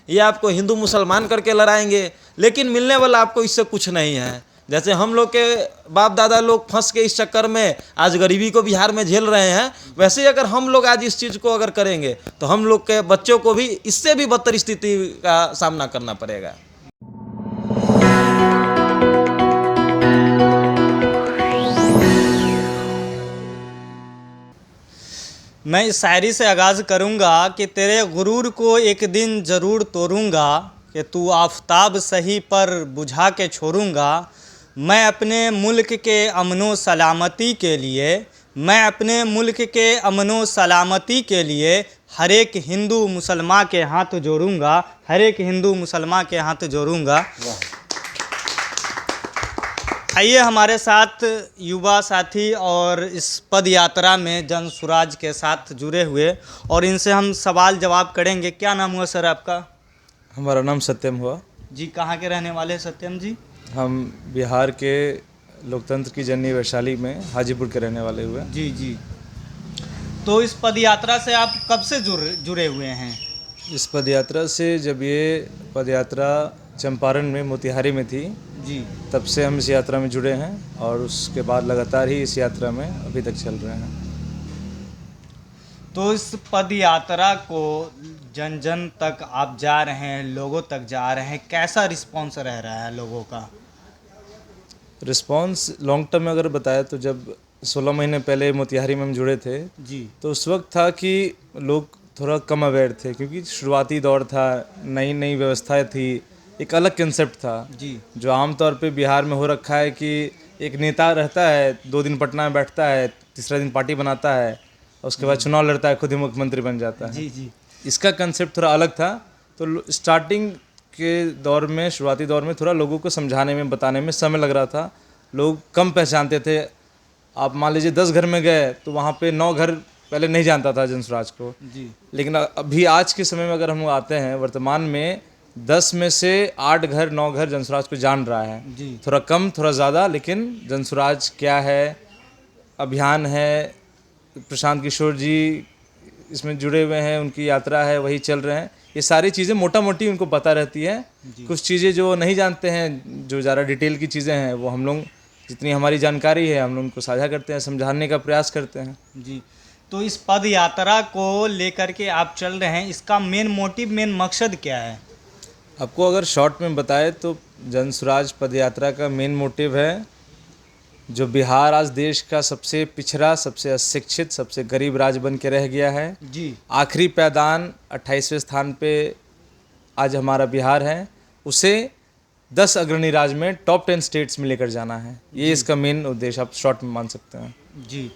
या आपको हिंदू मुसलमान करके लड़ाएंगे, लेकिन मिलने वाला आपको इससे कुछ नहीं है। जैसे हम लोग के बाप दादा लोग फंस के इस चक्कर में आज गरीबी को बिहार में झेल रहे हैं, वैसे ही अगर हम लोग आज इस चीज़ को अगर करेंगे तो हम लोग के बच्चों को भी इससे भी बदतर स्थिति का सामना करना पड़ेगा। मैं इस शायरी से आगाज़ करूँगा कि तेरे गुरूर को एक दिन ज़रूर तोड़ूंगा, कि तू आफताब सही पर बुझा के छोड़ूंगा। मैं अपने मुल्क के अमनो सलामती के लिए, मैं अपने मुल्क के अमनो सलामती के लिए हर एक हिंदू मुसलमान के हाथ जोड़ूंगा, हर एक हिंदू मुसलमान के हाथ जोड़ूंगा। आइए हमारे साथ युवा साथी और इस पद यात्रा में जन स्वराज के साथ जुड़े हुए, और इनसे हम सवाल जवाब करेंगे। क्या नाम हुआ सर आपका? हमारा नाम सत्यम हुआ जी। कहाँ के रहने वाले हैं सत्यम जी? हम बिहार के लोकतंत्र की जननी वैशाली में हाजीपुर के रहने वाले हुए। जी जी। तो इस पद यात्रा से आप कब से जुड़े हुए हैं? इस पद यात्रा से जब ये पद यात्रा चंपारण में मोतिहारी में थी जी, तब से हम इस यात्रा में जुड़े हैं, और उसके बाद लगातार ही इस यात्रा में अभी तक चल रहे हैं। तो इस पद यात्रा को जन जन तक आप जा रहे हैं, लोगों तक जा रहे हैं, कैसा रिस्पॉन्स रह रहा है लोगों का? रिस्पॉन्स लॉन्ग टर्म में अगर बताया तो जब 16 महीने पहले मोतिहारी में हम जुड़े थे जी, तो उस वक्त था कि लोग थोड़ा कम अवेयर थे, क्योंकि शुरुआती दौर था, नई नई व्यवस्थाएं थी, एक अलग कंसेप्ट था जी, जो आमतौर पे बिहार में हो रखा है कि एक नेता रहता है, 2 दिन पटना में बैठता है, तीसरा दिन पार्टी बनाता है, और उसके बाद चुनाव लड़ता है, खुद ही मुख्यमंत्री बन जाता है। जी जी, इसका कंसेप्ट थोड़ा अलग था। तो स्टार्टिंग के दौर में, शुरुआती दौर में थोड़ा लोगों को समझाने में, बताने में समय लग रहा था। लोग कम पहचानते थे। आप मान लीजिए 10 घर में गए तो वहाँ पे 9 घर पहले नहीं जानता था जनस्वराज को। जी, लेकिन अभी आज के समय में अगर हम आते हैं, वर्तमान में 10 में से 8 घर 9 घर जनस्वराज को जान रहा है। जी, थोड़ा कम थोड़ा ज़्यादा, लेकिन जनस्वराज क्या है, अभियान है, प्रशांत किशोर जी इसमें जुड़े हुए हैं, उनकी यात्रा है, वही चल रहे हैं। ये सारी चीज़ें मोटा मोटी उनको पता रहती है। कुछ चीज़ें जो नहीं जानते हैं, जो ज़्यादा डिटेल की चीज़ें हैं, वो हम लोग, जितनी हमारी जानकारी है हम लोग उनको साझा करते हैं, समझाने का प्रयास करते हैं। जी। तो इस पद यात्रा को लेकर के आप चल रहे हैं, इसका मेन मोटिव, मेन मकसद क्या है? आपको अगर शॉर्ट में बताए तो जनस्वराज पद यात्रा का मेन मोटिव है, जो बिहार आज देश का सबसे पिछड़ा, सबसे अशिक्षित, सबसे गरीब राज्य बन के रह गया है। जी, आखिरी पैदान 28वें स्थान पे आज हमारा बिहार है, उसे 10 अग्रणी राज्य में टॉप 10 स्टेट्स में लेकर जाना है। ये इसका मेन उद्देश्य आप शॉर्ट में मान सकते हैं। जी।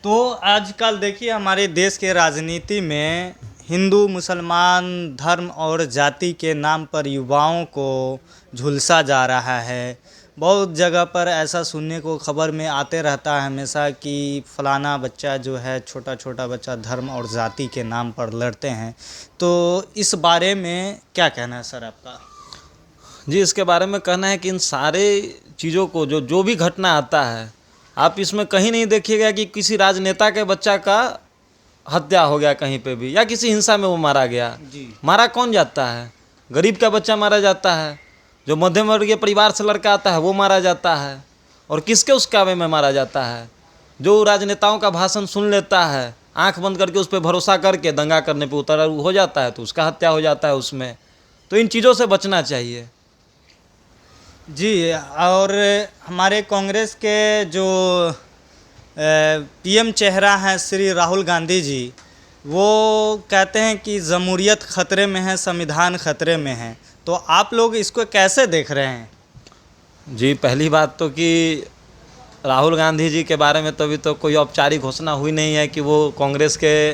तो आजकल देखिए हमारे देश के राजनीति में हिंदू मुसलमान धर्म और जाति के नाम पर युवाओं को झुलसा जा रहा है। बहुत जगह पर ऐसा सुनने को खबर में आते रहता है हमेशा कि फलाना बच्चा जो है, छोटा छोटा बच्चा धर्म और जाति के नाम पर लड़ते हैं। तो इस बारे में क्या कहना है सर आपका? जी, इसके बारे में कहना है कि इन सारे चीज़ों को, जो भी घटना आता है, आप इसमें कहीं नहीं देखिएगा कि किसी राजनेता के बच्चा का हत्या हो गया कहीं पे भी, या किसी हिंसा में वो मारा गया। जी, मारा कौन जाता है? गरीब का बच्चा मारा जाता है, जो मध्यम वर्गीय परिवार से लड़का आता है वो मारा जाता है। और किसके उस कावे में मारा जाता है? जो राजनेताओं का भाषण सुन लेता है, आंख बंद करके उस पर भरोसा करके दंगा करने पे उतर हो जाता है, तो उसका हत्या हो जाता है उसमें। तो इन चीज़ों से बचना चाहिए। जी। और हमारे कांग्रेस के जो पीएम चेहरा हैं श्री राहुल गांधी जी, वो कहते हैं कि जमहूरियत खतरे में है, संविधान खतरे में है। तो आप लोग इसको कैसे देख रहे हैं? जी, पहली बात तो कि राहुल गांधी जी के बारे में तो अभी तो कोई औपचारिक घोषणा हुई नहीं है कि वो कांग्रेस के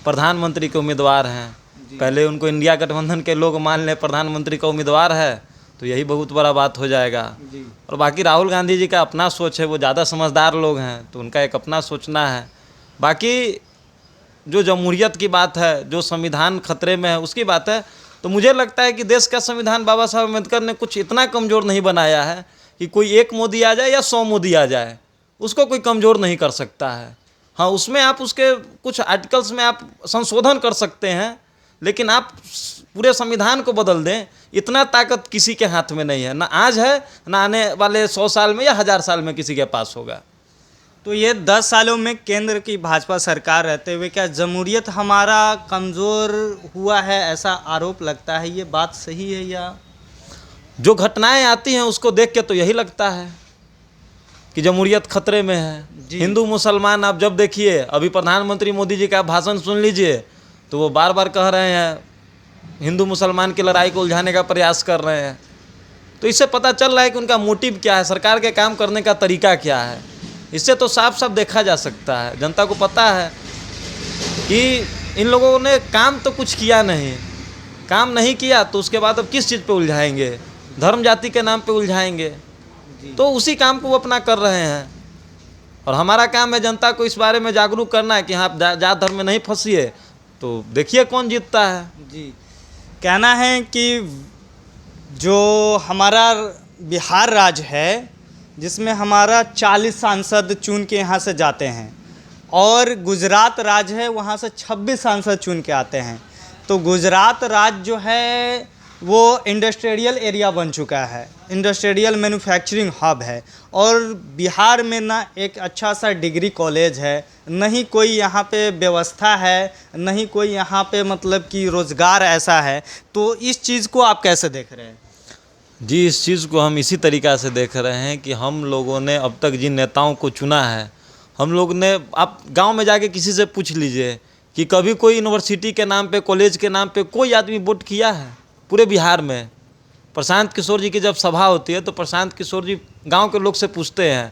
प्रधानमंत्री के उम्मीदवार हैं। पहले उनको इंडिया गठबंधन के लोग मान लें प्रधानमंत्री का उम्मीदवार है, तो यही बहुत बड़ा बात हो जाएगा। जी, और बाकी राहुल गांधी जी का अपना सोच है, वो ज़्यादा समझदार लोग हैं, तो उनका एक अपना सोचना है। बाकी जो जमहूरियत की बात है, जो संविधान खतरे में है, उसकी बात है, तो मुझे लगता है कि देश का संविधान बाबा साहब अम्बेडकर ने कुछ इतना कमज़ोर नहीं बनाया है कि कोई 1 मोदी आ जाए या 100 मोदी आ जाए, उसको कोई कमज़ोर नहीं कर सकता है। हाँ, उसमें आप उसके कुछ आर्टिकल्स में आप संशोधन कर सकते हैं, लेकिन आप पूरे संविधान को बदल दें, इतना ताकत किसी के हाथ में नहीं है, ना आज है ना आने वाले 100 साल में या 1000 साल में किसी के पास होगा। तो ये 10 सालों में केंद्र की भाजपा सरकार रहते हुए क्या जमहूरियत हमारा कमज़ोर हुआ है, ऐसा आरोप लगता है, ये बात सही है या? जो घटनाएं आती हैं उसको देख के तो यही लगता है कि जमहूरियत खतरे में है। हिंदू मुसलमान आप जब देखिए, अभी प्रधानमंत्री मोदी जी का भाषण सुन लीजिए तो वो बार बार कह रहे हैं, हिंदू मुसलमान की लड़ाई को उलझाने का प्रयास कर रहे हैं। तो इससे पता चल रहा है कि उनका मोटिव क्या है, सरकार के काम करने का तरीका क्या है। इससे तो साफ साफ देखा जा सकता है, जनता को पता है कि इन लोगों ने काम तो कुछ किया नहीं, काम नहीं किया तो उसके बाद अब किस चीज़ पे उलझाएंगे, धर्म जाति के नाम पे उलझाएंगे। तो उसी काम को वो अपना कर रहे हैं और हमारा काम है जनता को इस बारे में जागरूक करना है कि हाँ जात धर्म में नहीं फंसिए। तो देखिए कौन जीतता है। जी, कहना है कि जो हमारा बिहार राज्य है जिसमें हमारा 40 सांसद चुन के यहाँ से जाते हैं और गुजरात राज्य है वहाँ से 26 सांसद चुन के आते हैं। तो गुजरात राज्य जो है वो इंडस्ट्रियल एरिया बन चुका है, इंडस्ट्रियल मैन्युफैक्चरिंग हब है, और बिहार में ना एक अच्छा सा डिग्री कॉलेज है, नहीं कोई यहाँ पे व्यवस्था है, नहीं कोई यहाँ पे मतलब कि रोज़गार ऐसा है। तो इस चीज़ को आप कैसे देख रहे हैं? जी, इस चीज़ को हम इसी तरीक़ा से देख रहे हैं कि हम लोगों ने अब तक जिन नेताओं को चुना है, हम लोग ने, आप गांव में जाके किसी से पूछ लीजिए कि कभी कोई यूनिवर्सिटी के नाम पे, कॉलेज के नाम पे कोई आदमी वोट किया है पूरे बिहार में? प्रशांत किशोर जी की जब सभा होती है तो प्रशांत किशोर जी गांव के लोग से पूछते हैं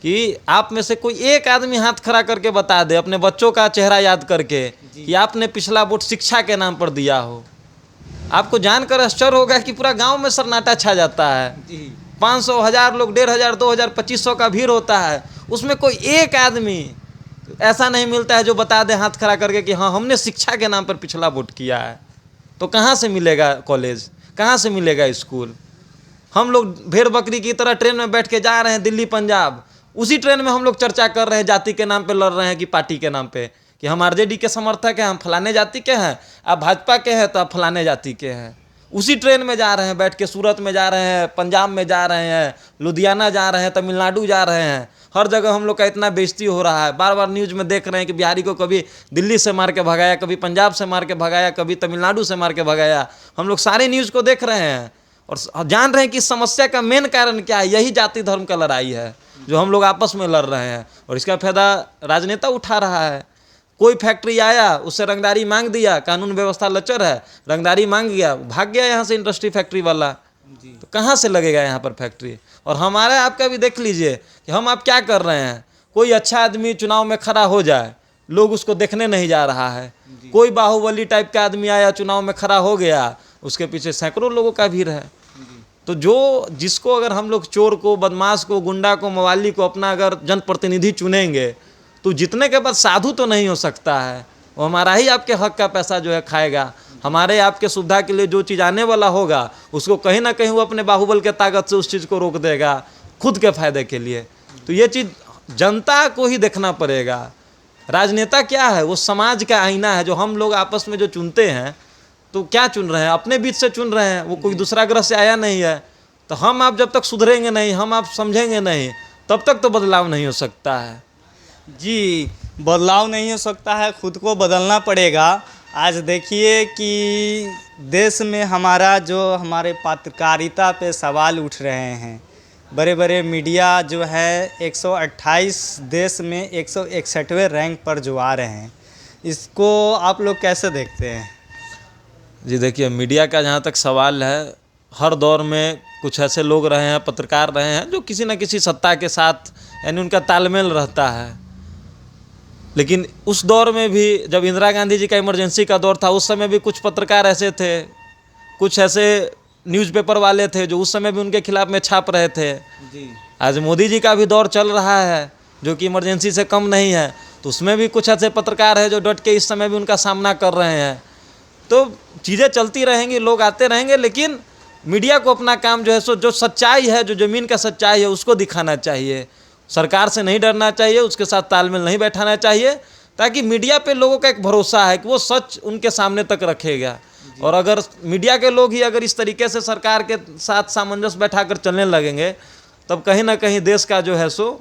कि आप में से कोई एक आदमी हाथ खड़ा करके बता दे अपने बच्चों का चेहरा याद करके कि आपने पिछला वोट शिक्षा के नाम पर दिया हो। आपको जानकर आश्चर्य होगा कि पूरा गांव में सन्नाटा छा जाता है। 500, 1000 लोग, 1500, 2000, 2500 का भीड़ होता है, उसमें कोई एक आदमी ऐसा नहीं मिलता है जो बता दे हाथ खड़ा करके कि हाँ हमने शिक्षा के नाम पर पिछला वोट किया है। तो कहाँ से मिलेगा कॉलेज, कहाँ से मिलेगा स्कूल? हम लोग भेड़ बकरी की तरह ट्रेन में बैठ के जा रहे हैं दिल्ली पंजाब, उसी ट्रेन में हम लोग चर्चा कर रहे हैं, जाति के नाम पे लड़ रहे हैं कि पार्टी के नाम पे, कि हम आरजेडी के समर्थक हैं, हम फलाने जाति के हैं, आप भाजपा के हैं तो आप फलाने जाति के हैं। उसी ट्रेन में जा रहे हैं बैठ के, सूरत में जा रहे हैं, पंजाब में जा रहे हैं, लुधियाना जा रहे हैं, तमिलनाडु जा रहे हैं, हर जगह हम लोग का इतना बेइज्जती हो रहा है। बार बार न्यूज़ में देख रहे हैं कि बिहारी को कभी दिल्ली से मार के भगाया, कभी पंजाब से मार के भगाया, कभी तमिलनाडु से मार के भगाया। हम लोग सारे न्यूज़ को देख रहे हैं और जान रहे हैं कि समस्या का मेन कारण क्या है, यही जाति धर्म का लड़ाई है जो हम लोग आपस में लड़ रहे हैं और इसका फायदा राजनेता उठा रहा है। कोई फैक्ट्री आया, उससे रंगदारी मांग दिया, कानून व्यवस्था लचर है, रंगदारी मांग गया, भाग गया यहाँ से इंडस्ट्री फैक्ट्री वाला। तो कहाँ से लगेगा यहाँ पर फैक्ट्री? और हमारा आपका भी देख लीजिए कि हम आप क्या कर रहे हैं। कोई अच्छा आदमी चुनाव में खड़ा हो जाए, लोग उसको देखने नहीं जा रहा है। कोई बाहुबली टाइप का आदमी आया, चुनाव में खड़ा हो गया, उसके पीछे सैकड़ों लोगों का भीड़ है। तो जिसको अगर हम लोग चोर को, बदमाश को, गुंडा को, मवाली को अपना अगर जनप्रतिनिधि चुनेंगे तो जितने के बाद साधु तो नहीं हो सकता है, वो हमारा ही आपके हक का पैसा जो है खाएगा। हमारे आपके सुविधा के लिए जो चीज़ आने वाला होगा उसको कहीं ना कहीं वो अपने बाहुबल के ताकत से उस चीज़ को रोक देगा खुद के फायदे के लिए। तो ये चीज़ जनता को ही देखना पड़ेगा। राजनेता क्या है? वो समाज का आईना है। जो हम लोग आपस में जो चुनते हैं तो क्या चुन रहे हैं? अपने बीच से चुन रहे हैं, वो कोई दूसरा ग्रह से आया नहीं है। तो हम आप जब तक सुधरेंगे नहीं, हम आप समझेंगे नहीं, तब तक तो बदलाव नहीं हो सकता है। जी, बदलाव नहीं हो सकता है, खुद को बदलना पड़ेगा। आज देखिए कि देश में हमारे पत्रकारिता पे सवाल उठ रहे हैं। बड़े बड़े मीडिया जो है 128 देश में 161वें रैंक पर जो आ रहे हैं, इसको आप लोग कैसे देखते हैं? जी देखिए, मीडिया का जहाँ तक सवाल है, हर दौर में कुछ ऐसे लोग रहे हैं, पत्रकार रहे हैं जो किसी न किसी सत्ता के साथ यानी उनका तालमेल रहता है। लेकिन उस दौर में भी जब इंदिरा गांधी जी का इमरजेंसी का दौर था, उस समय भी कुछ पत्रकार ऐसे थे, कुछ ऐसे न्यूज़पेपर वाले थे जो उस समय भी उनके खिलाफ में छाप रहे थे। जी, आज मोदी जी का भी दौर चल रहा है जो कि इमरजेंसी से कम नहीं है, तो उसमें भी कुछ ऐसे पत्रकार हैं जो डट के इस समय भी उनका सामना कर रहे हैं। तो चीज़ें चलती रहेंगी, लोग आते रहेंगे, लेकिन मीडिया को अपना काम जो है सो जो सच्चाई है, जो ज़मीन का सच्चाई है उसको दिखाना चाहिए। सरकार से नहीं डरना चाहिए, उसके साथ तालमेल नहीं बैठाना चाहिए। ताकि मीडिया पे लोगों का एक भरोसा है कि वो सच उनके सामने तक रखेगा। और अगर मीडिया के लोग ही अगर इस तरीके से सरकार के साथ सामंजस्य बैठाकर चलने लगेंगे, तब कहीं ना कहीं देश का जो है सो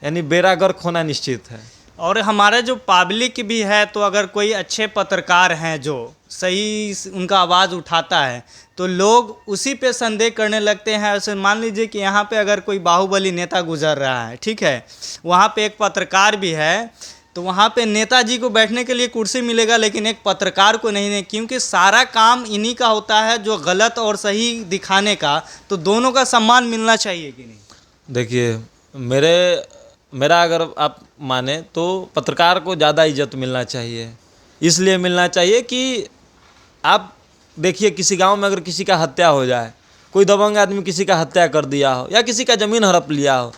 यानी बेड़ा गर्क होना निश्चित है। और हमारा जो पब्लिक भी है, तो अगर कोई अच्छे पत्रकार हैं जो सही उनका आवाज़ उठाता है, तो लोग उसी पे संदेह करने लगते हैं। ऐसे मान लीजिए कि यहाँ पे अगर कोई बाहुबली नेता गुजर रहा है, ठीक है, वहाँ पे एक पत्रकार भी है, तो वहाँ पे नेताजी को बैठने के लिए कुर्सी मिलेगा, लेकिन एक पत्रकार को नहीं, क्योंकि सारा काम इन्हीं का होता है, जो गलत और सही दिखाने का। तो दोनों का सम्मान मिलना चाहिए कि नहीं? देखिए, मेरा अगर आप माने तो पत्रकार को ज़्यादा इज्जत मिलना चाहिए। इसलिए मिलना चाहिए कि आप देखिए, किसी गांव में अगर किसी का हत्या हो जाए, कोई दबंग आदमी किसी का हत्या कर दिया हो या किसी का ज़मीन हड़प लिया हो,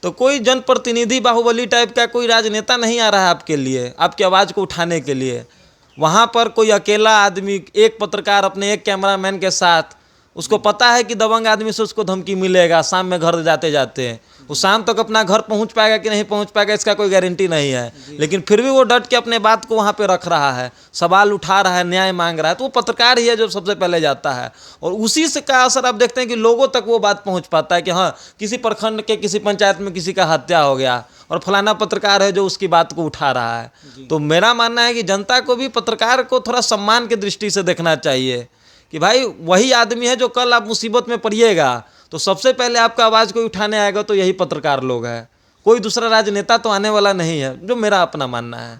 तो कोई जनप्रतिनिधि बाहुबली टाइप का कोई राजनेता नहीं आ रहा है आपके लिए, आपकी आवाज़ को उठाने के लिए। वहाँ पर कोई अकेला आदमी, एक पत्रकार अपने एक कैमरामैन के साथ, उसको पता है कि दबंग आदमी से उसको धमकी मिलेगा शाम में घर जाते जाते, वो शाम तक अपना घर पहुंच पाएगा कि नहीं पहुंच पाएगा इसका कोई गारंटी नहीं है, लेकिन फिर भी वो डट के अपने बात को वहाँ पे रख रहा है, सवाल उठा रहा है, न्याय मांग रहा है। तो वो पत्रकार ही है जो सबसे पहले जाता है, और उसी से का असर आप देखते हैं कि लोगों तक वो बात पहुँच पाता है कि हाँ, किसी प्रखंड के किसी पंचायत में किसी का हत्या हो गया और फलाना पत्रकार है जो उसकी बात को उठा रहा है। तो मेरा मानना है कि जनता को भी पत्रकार को थोड़ा सम्मान की दृष्टि से देखना चाहिए कि भाई वही आदमी है जो कल आप मुसीबत में पड़िएगा तो सबसे पहले आपका आवाज़ कोई उठाने आएगा, तो यही पत्रकार लोग हैं, कोई दूसरा राजनेता तो आने वाला नहीं है, जो मेरा अपना मानना है।